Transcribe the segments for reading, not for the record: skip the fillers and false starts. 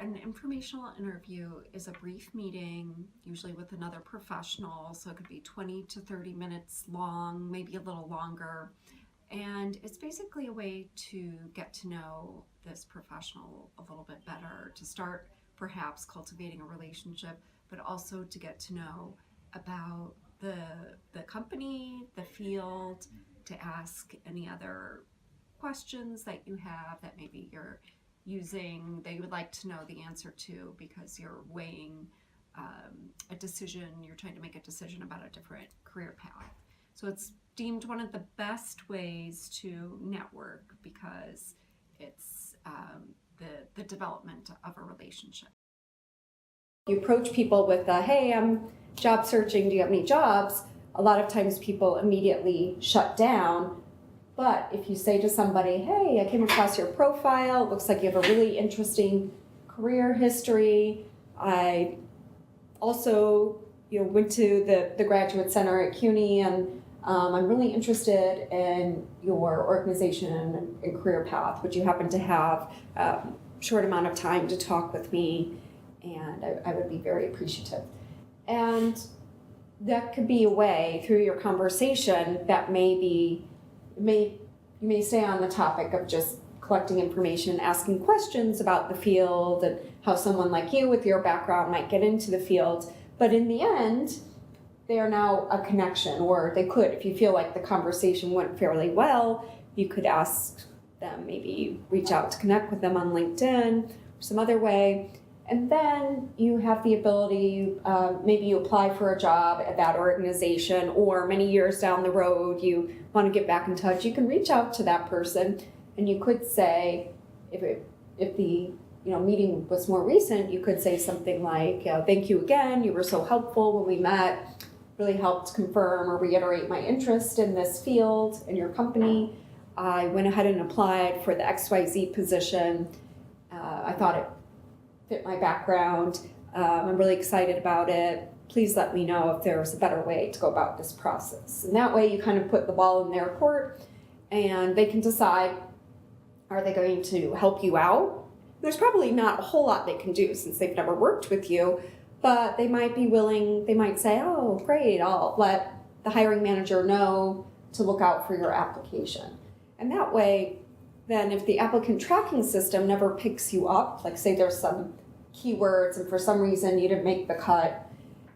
an informational interview is a brief meeting, usually with another professional, so it could be 20 to 30 minutes long, maybe a little longer. And it's basically a way to get to know this professional a little bit better, to start perhaps cultivating a relationship, but also to get to know about the company, the field, to ask any other questions that you have that maybe you're using, that you would like to know the answer to because you're weighing a decision, you're trying to make a decision about a different career path. So it's deemed one of the best ways to network because it's the development of a relationship. You approach people with, hey, I'm job searching, do you have any jobs? A lot of times people immediately shut down. But if you say to somebody, hey, I came across your profile, it looks like you have a really interesting career history. I also went to the Graduate Center at CUNY, and I'm really interested in your organization and career path. Would you happen to have a short amount of time to talk with me? And I would be very appreciative. And that could be a way through your conversation that you may stay on the topic of just collecting information, asking questions about the field and how someone like you with your background might get into the field. But in the end, they are now a connection, or they could, if you feel like the conversation went fairly well, you could ask them, maybe reach out to connect with them on LinkedIn or some other way. And then you have the ability, maybe you apply for a job at that organization, or many years down the road you want to get back in touch. You can reach out to that person, and you could say, if the meeting was more recent, you could say something like, thank you again, you were so helpful when we met, really helped confirm or reiterate my interest in this field and your company. I went ahead and applied for the XYZ position. I thought it fit my background. I'm really excited about it. Please let me know if there's a better way to go about this process. And that way you kind of put the ball in their court, and they can decide, are they going to help you out? There's probably not a whole lot they can do since they've never worked with you, but they might be willing, they might say, oh, great, I'll let the hiring manager know to look out for your application. And that way, then if the applicant tracking system never picks you up, like say there's some keywords and for some reason you didn't make the cut,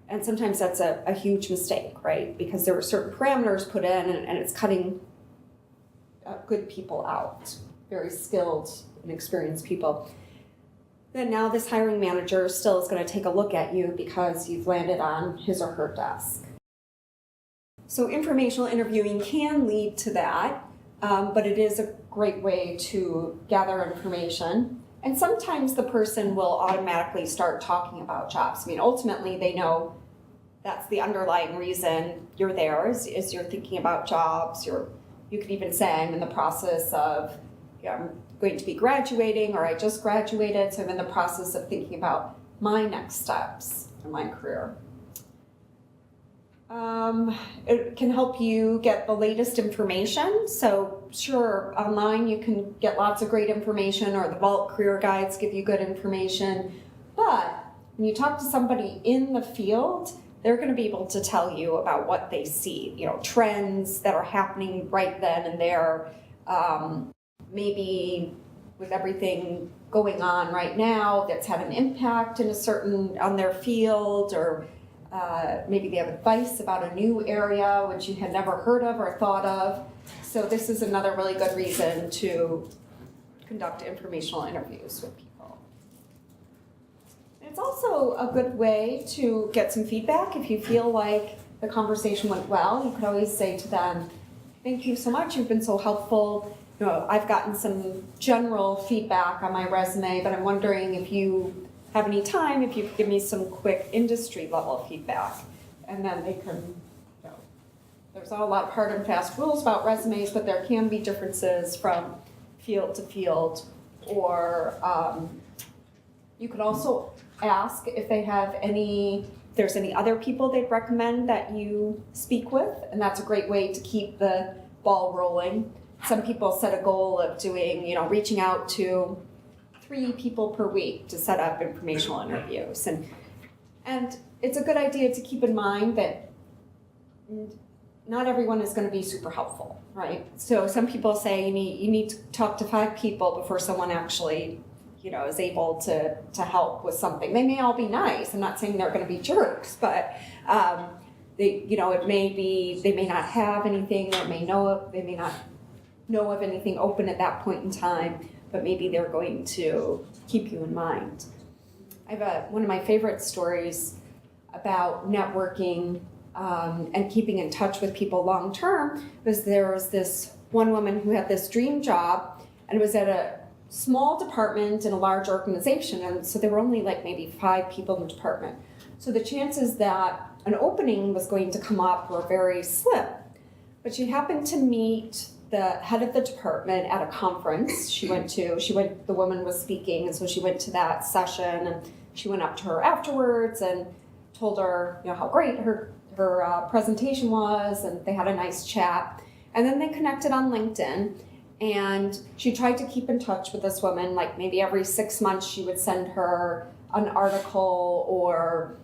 and sometimes that's a huge mistake, right? Because there were certain parameters put in and it's cutting good people out, very skilled and experienced people. Then now this hiring manager still is going to take a look at you because you've landed on his or her desk. So informational interviewing can lead to that. But it is a great way to gather information. And sometimes the person will automatically start talking about jobs. I mean, ultimately, they know that's the underlying reason you're there, is you're thinking about jobs. You could even say, I'm in the process of, I'm going to be graduating, or I just graduated, so I'm in the process of thinking about my next steps in my career. It can help you get the latest information. So sure, online you can get lots of great information, or the Vault career guides give you good information. But when you talk to somebody in the field, they're going to be able to tell you about what they see, trends that are happening right then and there. Maybe with everything going on right now that's had an impact on their field, or maybe they have advice about a new area which you had never heard of or thought of. So this is another really good reason to conduct informational interviews with people. And it's also a good way to get some feedback. If you feel like the conversation went well, you could always say to them, thank you so much, you've been so helpful. I've gotten some general feedback on my resume, but I'm wondering if you have any time, if you could give me some quick industry level feedback. And then they can, there's not a lot of hard and fast rules about resumes, but there can be differences from field to field. Or you could also ask if there's any other people they'd recommend that you speak with, and that's a great way to keep the ball rolling. Some people set a goal of doing, reaching out to 3 people per week to set up informational interviews. And it's a good idea to keep in mind that not everyone is going to be super helpful, right? So some people say you need to talk to 5 people before someone actually, is able to help with something. They may all be nice. I'm not saying they're going to be jerks, but it may be they may not have anything, they may not know of anything open at that point in time, but maybe they're going to keep you in mind. I have one of my favorite stories about networking and keeping in touch with people long term was there was this one woman who had this dream job, and it was at a small department in a large organization, and so there were only like maybe 5 people in the department. So the chances that an opening was going to come up were very slim. But she happened to meet the head of the department at a conference the woman was speaking, and so she went to that session, and she went up to her afterwards and told her, how great her presentation was, and they had a nice chat. And then they connected on LinkedIn, and she tried to keep in touch with this woman. Like maybe every 6 months she would send her an article, or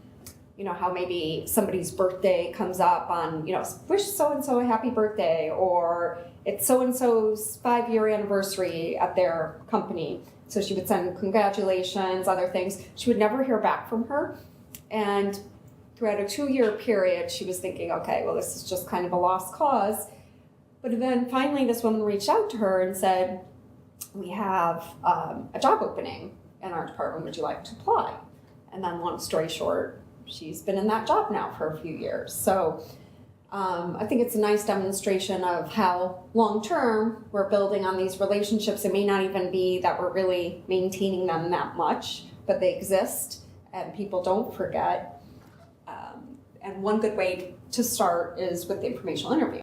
how maybe somebody's birthday comes up on, wish so-and-so a happy birthday, or it's so-and-so's 5-year anniversary at their company. So she would send congratulations, other things. She would never hear back from her. And throughout a 2-year period, she was thinking, okay, well, this is just kind of a lost cause. But then finally this woman reached out to her and said, we have a job opening in our department. Would you like to apply? And then long story short, she's been in that job now for a few years. So I think it's a nice demonstration of how long-term we're building on these relationships. It may not even be that we're really maintaining them that much, but they exist and people don't forget. And one good way to start is with the informational interview.